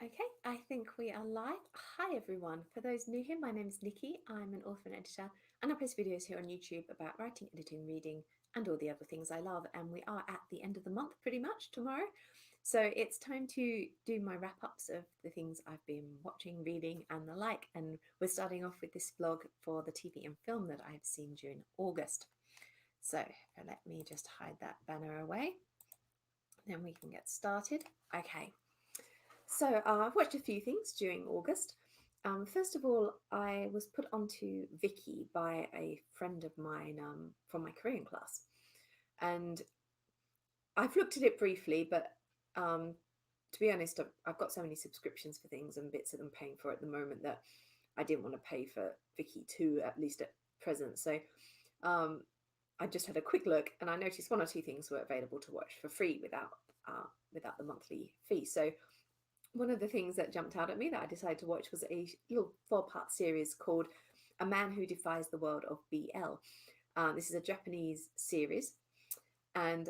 Okay, I think we are live. Hi everyone. For those new here, my name is Nikki. I'm an author and editor, and I post videos here on YouTube about writing, editing, reading, and all the other things I love. And we are at the end of the month pretty much tomorrow. So it's time to do my wrap ups of the things I've been watching, reading, and the like. And we're starting off with this vlog for the TV and film that I've seen during August. So let me just hide that banner away. Then we can get started. Okay. So I've watched a few things during August. First of all, I was put onto Viki by a friend of mine from my Korean class, and I've looked at it briefly, but to be honest, I've got so many subscriptions for things and bits that I'm paying for at the moment that I didn't want to pay for Viki 2, at least at present. So um, I just had a quick look, and I noticed one or two things were available to watch for free without the monthly fee. So one of the things that jumped out at me that I decided to watch was a little 4-part series called A Man Who Defies the World of BL. This is a Japanese series, and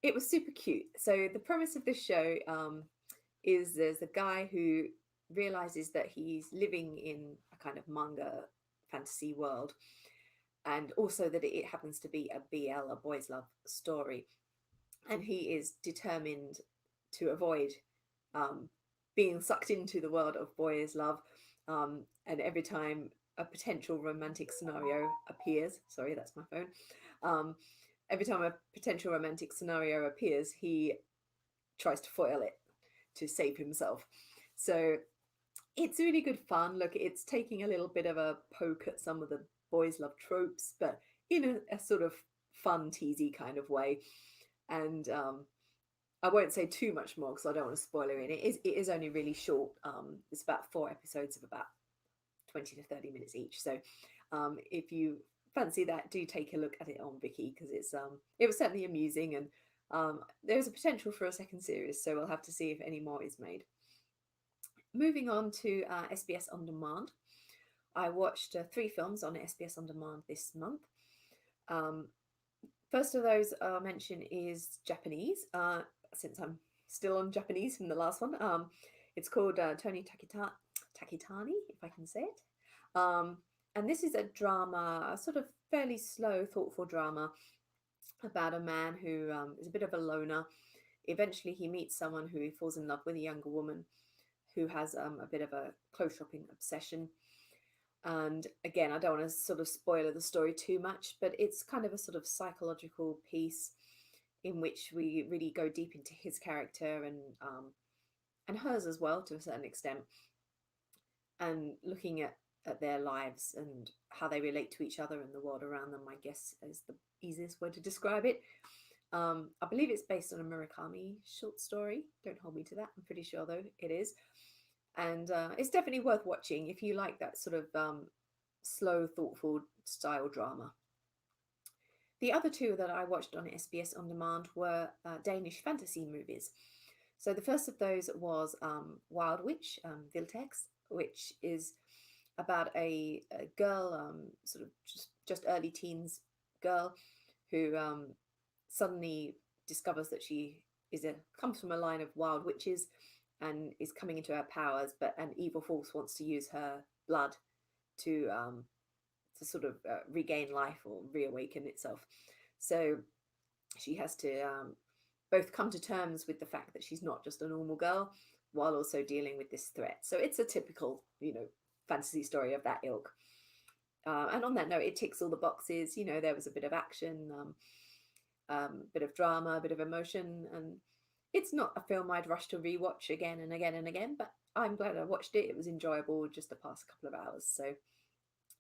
it was super cute. So the premise of this show is there's a guy who realizes that he's living in a kind of manga fantasy world, and also that it happens to be a BL, a boys' love story, and he is determined to avoid um, being sucked into the world of boys' love. And every time a potential romantic scenario appears, sorry, that's my phone. Every time a potential romantic scenario appears, he tries to foil it to save himself. So it's really good fun. Look, it's taking a little bit of a poke at some of the boys' love tropes, but in a sort of fun, teasy kind of way. And I won't say too much more because I don't want to spoil it. It is only really short. It's about 4 episodes of about 20 to 30 minutes each. So if you fancy that, do take a look at it on Viki because it was certainly amusing, and there's a potential for a second series. So we'll have to see if any more is made. Moving on to SBS On Demand. I watched 3 films on SBS On Demand this month. First of those I'll mention is Japanese, since I'm still on Japanese from the last one. It's called Tony Takitani, if I can say it. And this is a drama, a sort of fairly slow, thoughtful drama about a man who is a bit of a loner. Eventually, he meets someone who he falls in love with, a younger woman who has a bit of a clothes shopping obsession. And again, I don't want to sort of spoil the story too much, but it's kind of a sort of psychological piece in which we really go deep into his character and hers as well to a certain extent, and looking at their lives and how they relate to each other and the world around them, I guess is the easiest way to describe it. I believe it's based on a Murakami short story. Don't hold me to that. I'm pretty sure, though, it is. And it's definitely worth watching if you like that sort of slow, thoughtful style drama. The other 2 that I watched on SBS On Demand were Danish fantasy movies. So the first of those was Wildwitch, Wildtex, which is about a girl, sort of just early teens girl, who suddenly discovers that she comes from a line of wild witches and is coming into her powers, but an evil force wants to use her blood to sort of regain life or reawaken itself. So she has to both come to terms with the fact that she's not just a normal girl, while also dealing with this threat. So it's a typical, fantasy story of that ilk. And on that note, it ticks all the boxes. There was a bit of action, bit of drama, a bit of emotion, and it's not a film I'd rush to rewatch again and again and again, but I'm glad I watched it. It was enjoyable just to pass a couple of hours. So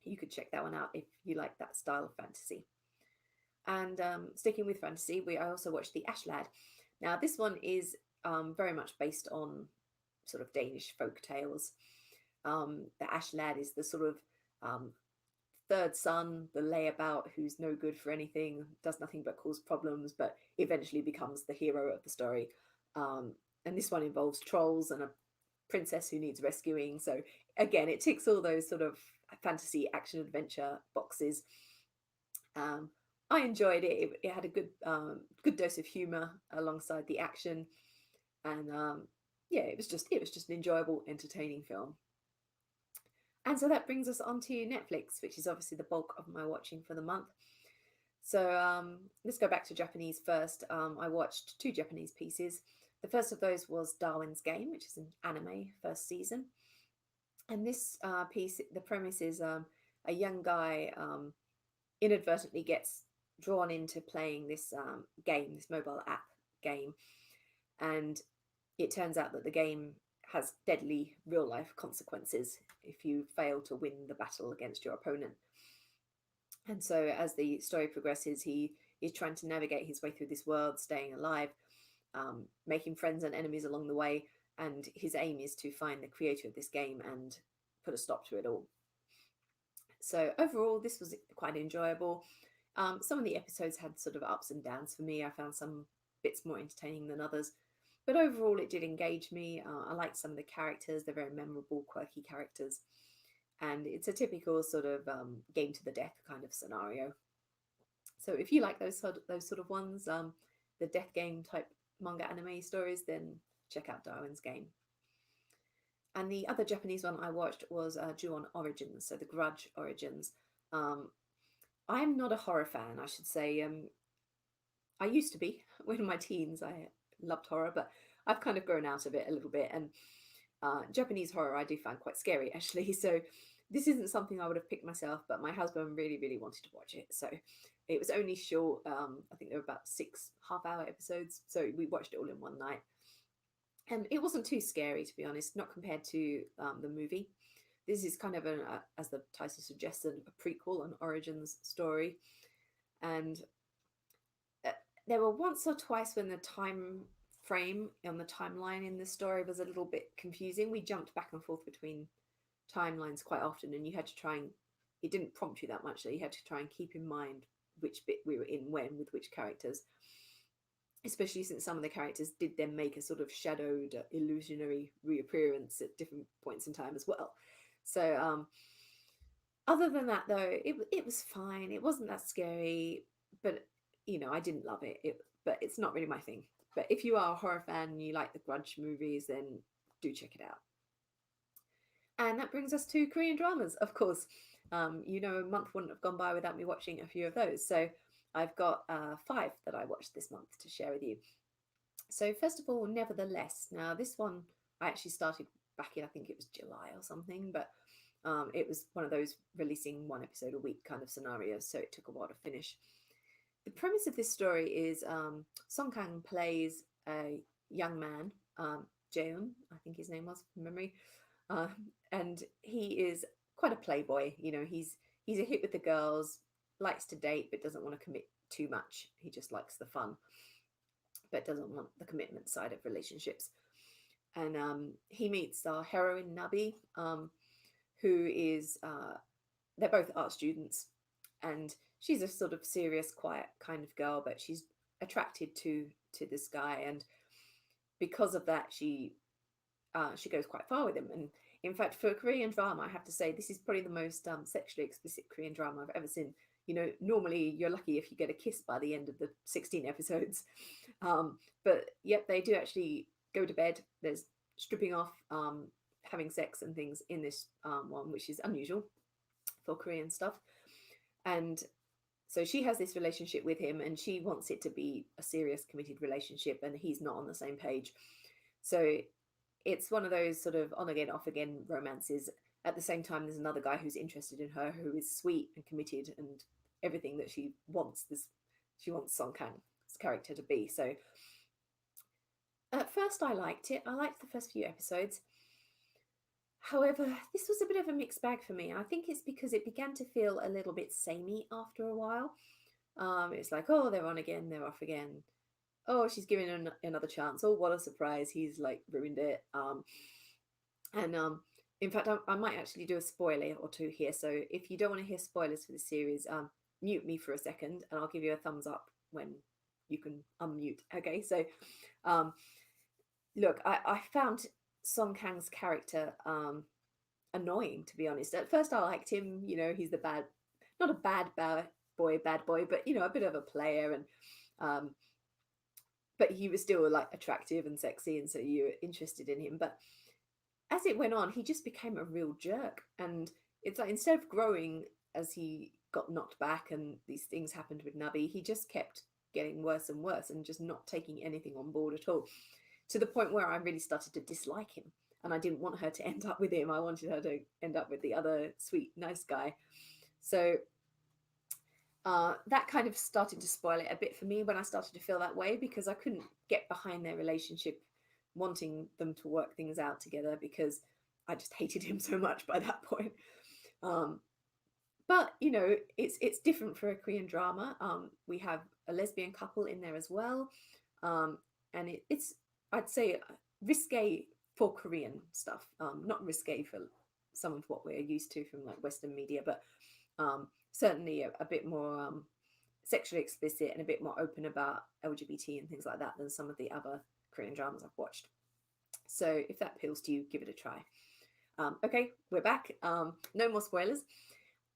you could check that one out if you like that style of fantasy. And sticking with fantasy, I also watched the Ashland. Now, this one is very much based on sort of Danish folk tales. The Ashland is the sort of third son, the layabout who's no good for anything, does nothing but cause problems, but eventually becomes the hero of the story. And this one involves trolls and a princess who needs rescuing. So again, it ticks all those sort of fantasy action adventure boxes. I enjoyed it. It had a good dose of humor alongside the action, and yeah, it was just an enjoyable, entertaining film. And so that brings us on to Netflix, which is obviously the bulk of my watching for the month. So let's go back to Japanese first. I watched two Japanese pieces. The first of those was Darwin's Game, which is an anime first season. And this piece, the premise is a young guy inadvertently gets drawn into playing this game, this mobile app game, and it turns out that the game has deadly real life consequences if you fail to win the battle against your opponent. And so, as the story progresses, he is trying to navigate his way through this world, staying alive, making friends and enemies along the way. And his aim is to find the creator of this game and put a stop to it all. So, overall, this was quite enjoyable. Some of the episodes had sort of ups and downs for me. I found some bits more entertaining than others. But overall, it did engage me. I liked some of the characters, they're very memorable, quirky characters. And it's a typical sort of game to the death kind of scenario. So if you like those sort of ones, the death game type manga anime stories, then check out Darwin's Game. And the other Japanese one I watched was Ju-on Origins, so the Grudge Origins. I'm not a horror fan, I should say. I used to be when in my teens. I loved horror, but I've kind of grown out of it a little bit. And Japanese horror I do find quite scary, actually. So this isn't something I would have picked myself, but my husband really, really wanted to watch it. So it was only short. I think there were about 6 half-hour episodes. So we watched it all in one night. And it wasn't too scary, to be honest, not compared to the movie. This is kind of, as the title suggests, a prequel, an origins story. And there were once or twice when the time frame on the timeline in the story was a little bit confusing. We jumped back and forth between timelines quite often, and you had to try and, it didn't prompt you that much, so you had to try and keep in mind which bit we were in when with which characters, especially since some of the characters did then make a sort of shadowed illusionary reappearance at different points in time as well. So other than that, though, it was fine. It wasn't that scary, but I didn't love it. But it's not really my thing. But if you are a horror fan and you like the Grudge movies, then do check it out. And that brings us to Korean dramas, of course. A month wouldn't have gone by without me watching a few of those. So I've got 5 that I watched this month to share with you. So first of all, Nevertheless. Now this one I actually started back in, I think it was July or something, but it was one of those releasing one episode a week kind of scenarios, so it took a while to finish. The premise of this story is Song Kang plays a young man, Jeon, I think his name was from memory, and he is quite a playboy. He's a hit with the girls, likes to date, but doesn't want to commit too much. He just likes the fun, but doesn't want the commitment side of relationships. And he meets our heroine Nabi, who is they're both art students, and she's a sort of serious, quiet kind of girl, but she's attracted to this guy, and because of that, she goes quite far with him. And in fact, for a Korean drama, I have to say this is probably the most sexually explicit Korean drama I've ever seen. Normally you're lucky if you get a kiss by the end of the 16 episodes, but yep, they do actually go to bed. There's stripping off, having sex and things in this one, which is unusual for Korean stuff. And so she has this relationship with him, and she wants it to be a serious, committed relationship, and he's not on the same page. So it's one of those sort of on again, off again romances. At the same time, there's another guy who's interested in her, who is sweet and committed and everything that she wants. She wants Song Kang's character to be. So at first, I liked it. I liked the first few episodes. However, this was a bit of a mixed bag for me. I think it's because it began to feel a little bit samey after a while. It's like, oh, they're on again, they're off again. Oh, she's giving another chance. Oh, what a surprise. He's like ruined it. In fact, I might actually do a spoiler or two here. So if you don't want to hear spoilers for the series, mute me for a second and I'll give you a thumbs up when you can unmute. Okay, so look, I found Song Kang's character annoying, to be honest. At first I liked him. He's the not a bad boy, but a bit of a player. And but he was still like attractive and sexy, and so you were interested in him. But as it went on, he just became a real jerk. And it's like instead of growing as he got knocked back and these things happened with Nubby, he just kept getting worse and worse and just not taking anything on board at all. To the point where I really started to dislike him. And I didn't want her to end up with him. I wanted her to end up with the other sweet, nice guy. So that kind of started to spoil it a bit for me when I started to feel that way, because I couldn't get behind their relationship, wanting them to work things out together, because I just hated him so much by that point. Um, but you know, it's different for a Korean drama. We have a lesbian couple in there as well, and it's, I'd say, risque for Korean stuff. Not risque for some of what we're used to from like Western media, but certainly a bit more sexually explicit and a bit more open about LGBT and things like that than some of the other Korean dramas I've watched. So if that appeals to you, give it a try. Okay, we're back. No more spoilers.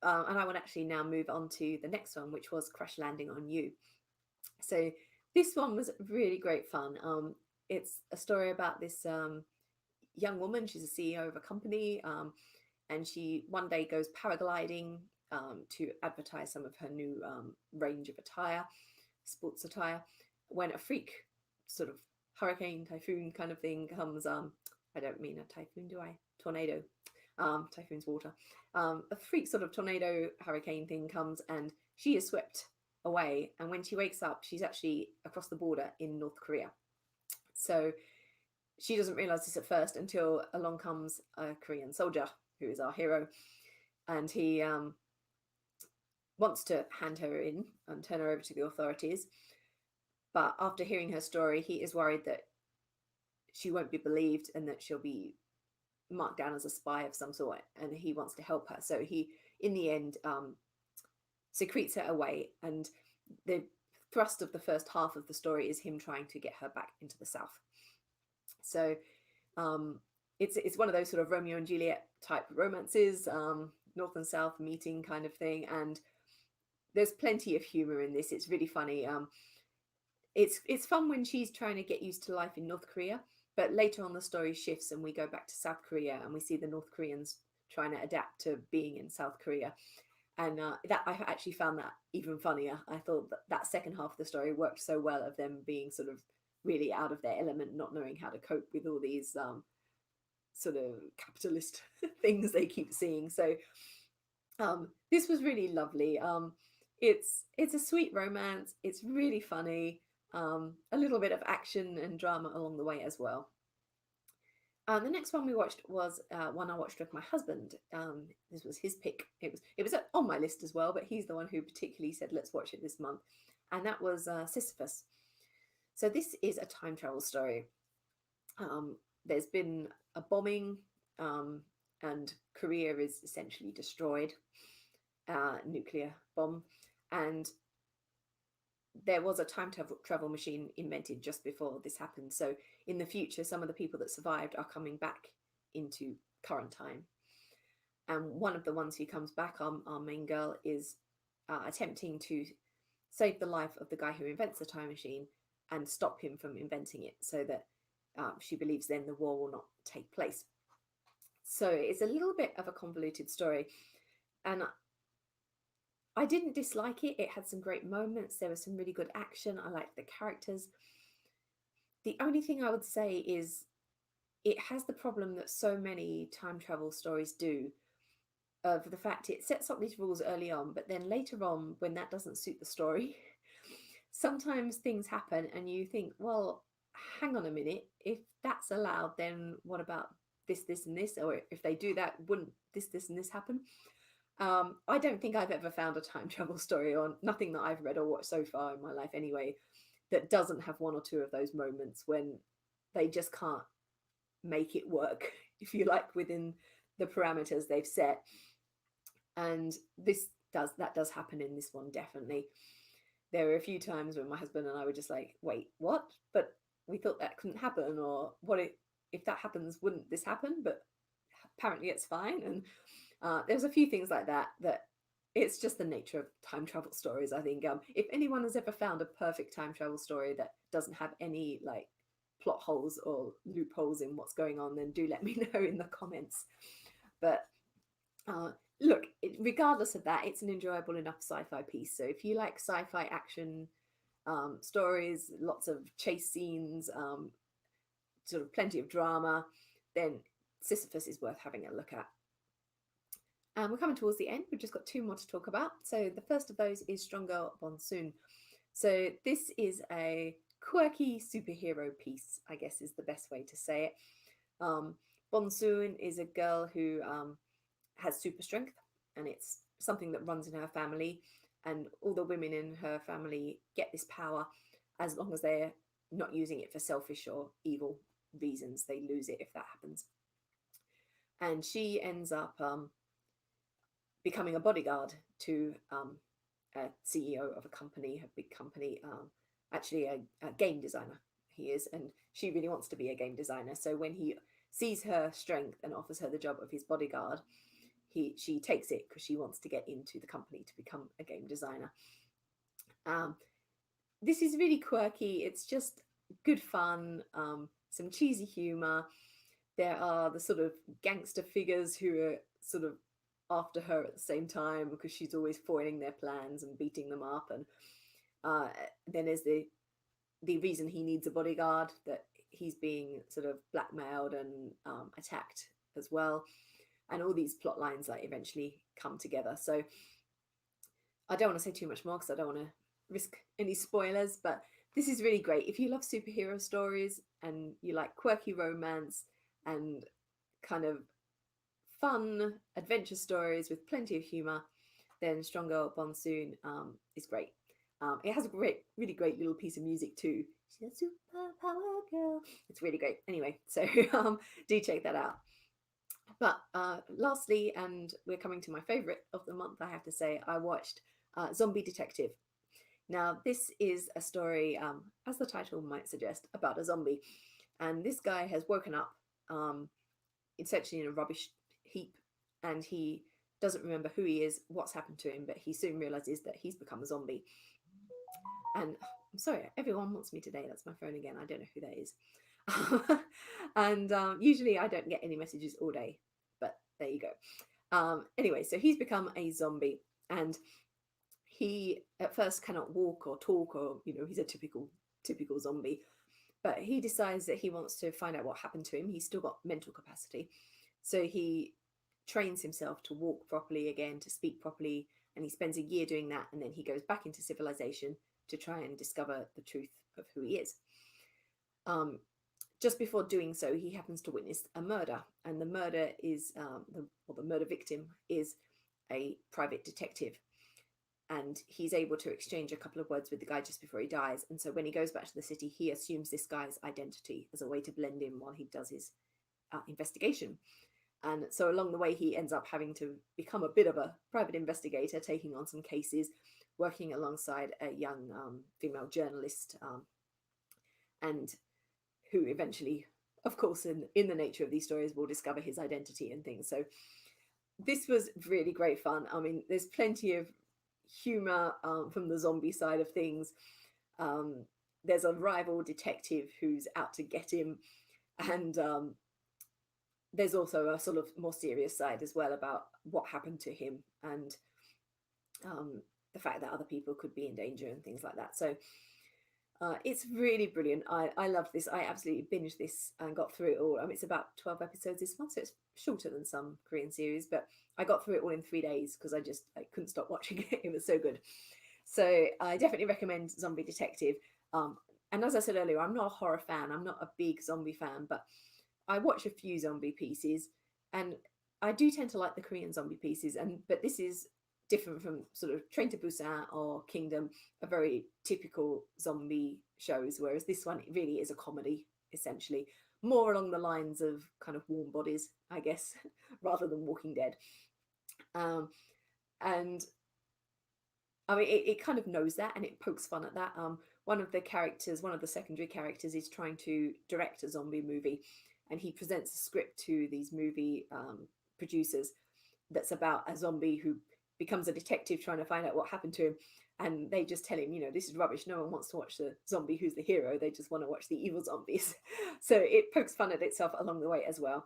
And I want to actually now move on to the next one, which was Crash Landing on You. So this one was really great fun. It's a story about this young woman. She's a CEO of a company, and she one day goes paragliding to advertise some of her new range of attire, sports attire, when a freak sort of hurricane, typhoon kind of thing comes. I don't mean a typhoon, do I? Tornado. Typhoon's water. A freak sort of tornado hurricane thing comes, and she is swept away. And when she wakes up, she's actually across the border in North Korea. So she doesn't realize this at first until along comes a Korean soldier who is our hero, and he wants to hand her in and turn her over to the authorities. But after hearing her story, he is worried that she won't be believed and that she'll be marked down as a spy of some sort, and he wants to help her. So he, in the end, secretes her away, and the thrust of the first half of the story is him trying to get her back into the South. So it's one of those sort of Romeo and Juliet type romances, North and South meeting kind of thing, and there's plenty of humor in this. It's really funny. It's fun when she's trying to get used to life in North Korea, but later on the story shifts and we go back to South Korea and we see the North Koreans trying to adapt to being in South Korea. And that I actually found that even funnier. I thought that second half of the story worked so well, of them being sort of really out of their element, not knowing how to cope with all these sort of capitalist things they keep seeing. So this was really lovely. It's a sweet romance. It's really funny. A little bit of action and drama along the way as well. The next one we watched was one I watched with my husband. This was his pick. It was on my list as well, but he's the one who particularly said, let's watch it this month. And that was Sisyphus. So this is a time travel story. There's been a bombing, and Korea is essentially destroyed, nuclear bomb. And there was a time travel machine invented just before this happened. So in the future, some of the people that survived are coming back into current time. And one of the ones who comes back, our main girl, is attempting to save the life of the guy who invents the time machine and stop him from inventing it, so that she believes then the war will not take place. So it's a little bit of a convoluted story. And I didn't dislike it. It had some great moments. There was some really good action. I liked the characters. The only thing I would say is it has the problem that so many time travel stories do, of the fact it sets up these rules early on, but then later on, when that doesn't suit the story, sometimes things happen and you think, well, hang on a minute, if that's allowed, then what about this, this, and this? Or if they do that, wouldn't this, this, and this happen? I don't think I've ever found a time travel story, or nothing that I've read or watched so far in my life anyway, that doesn't have one or two of those moments when they just can't make it work, if you like, within the parameters they've set. And that does happen in this one, definitely. There were a few times when my husband and I were just like, wait, what? But we thought that couldn't happen, or what if that happens, wouldn't this happen? But apparently it's fine. And there's a few things like that it's just the nature of time travel stories, I think. If anyone has ever found a perfect time travel story that doesn't have any like plot holes or loopholes in what's going on, then do let me know in the comments. But uh, look, regardless of that, it's an enjoyable enough sci-fi piece. So if you like sci-fi action stories, lots of chase scenes, sort of plenty of drama, then Sisyphus is worth having a look at. And we're coming towards the end. We've just got two more to talk about. So the first of those is Strong Girl Monsoon. So this is a quirky superhero piece, I guess is the best way to say it. Monsoon is a girl who has super strength, and it's something that runs in her family. And all the women in her family get this power as long as they're not using it for selfish or evil reasons. They lose it if that happens. And she ends up becoming a bodyguard to a CEO of a company, a big company, actually a game designer he is, and she really wants to be a game designer. So when he sees her strength and offers her the job of his bodyguard, she takes it because she wants to get into the company to become a game designer. This is really quirky. It's just good fun, some cheesy humor. There are the sort of gangster figures who are sort of after her at the same time because she's always foiling their plans and beating them up. And then there's the reason he needs a bodyguard, that he's being sort of blackmailed and attacked as well. And all these plot lines like eventually come together. So I don't want to say too much more because I don't want to risk any spoilers, but this is really great. If you love superhero stories and you like quirky romance and kind of fun adventure stories with plenty of humor, then Strong Girl Monsoon is great. It has a really great little piece of music too. She's a superpower girl. It's really great. Anyway, so do check that out. But lastly, and we're coming to my favourite of the month, I have to say, I watched Zombie Detective. Now, this is a story, as the title might suggest, about a zombie. And this guy has woken up essentially in a rubbish heap, and he doesn't remember who he is, what's happened to him, but he soon realizes that he's become a zombie. And I'm sorry, everyone wants me today. That's my phone again. I don't know who that is. And usually I don't get any messages all day, but there you go. Anyway, so he's become a zombie, and he at first cannot walk or talk, or he's a typical zombie. But he decides that he wants to find out what happened to him. He's still got mental capacity, so he trains himself to walk properly again, to speak properly, and he spends a year doing that, and then he goes back into civilization to try and discover the truth of who he is. Just before doing so, he happens to witness a murder, and the murder is the murder victim is a private detective, and he's able to exchange a couple of words with the guy just before he dies. And so when he goes back to the city, he assumes this guy's identity as a way to blend in while he does his investigation. And so along the way, he ends up having to become a bit of a private investigator, taking on some cases, working alongside a young female journalist, and who eventually, of course, in the nature of these stories, will discover his identity and things. So this was really great fun. I mean, there's plenty of humor from the zombie side of things. There's a rival detective who's out to get him, and there's also a sort of more serious side as well about what happened to him, and the fact that other people could be in danger and things like that. So it's really brilliant. I loved this. I absolutely binged this and got through it all. I mean, it's about 12 episodes this month, so it's shorter than some Korean series, but I got through it all in 3 days because I couldn't stop watching it. It was so good. So I definitely recommend Zombie Detective. And as I said earlier, I'm not a horror fan. I'm not a big zombie fan, but I watch a few zombie pieces, and I do tend to like the Korean zombie pieces. But this is different from sort of Train to Busan or Kingdom, a very typical zombie shows, whereas this one really is a comedy, essentially, more along the lines of kind of Warm Bodies, I guess, rather than Walking Dead. And I mean, it kind of knows that, and it pokes fun at that. One of the secondary characters, is trying to direct a zombie movie, and he presents a script to these movie producers that's about a zombie who becomes a detective trying to find out what happened to him. And they just tell him, you know, this is rubbish. No one wants to watch the zombie who's the hero. They just want to watch the evil zombies. So it pokes fun at itself along the way as well.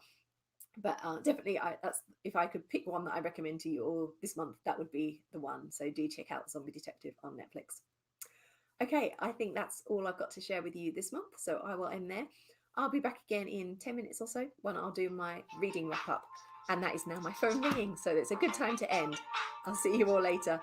But definitely, that's, if I could pick one that I recommend to you all this month, that would be the one. So do check out Zombie Detective on Netflix. Okay, I think that's all I've got to share with you this month. So I will end there. I'll be back again in 10 minutes or so when I'll do my reading wrap up. And that is now my phone ringing. So it's a good time to end. I'll see you all later.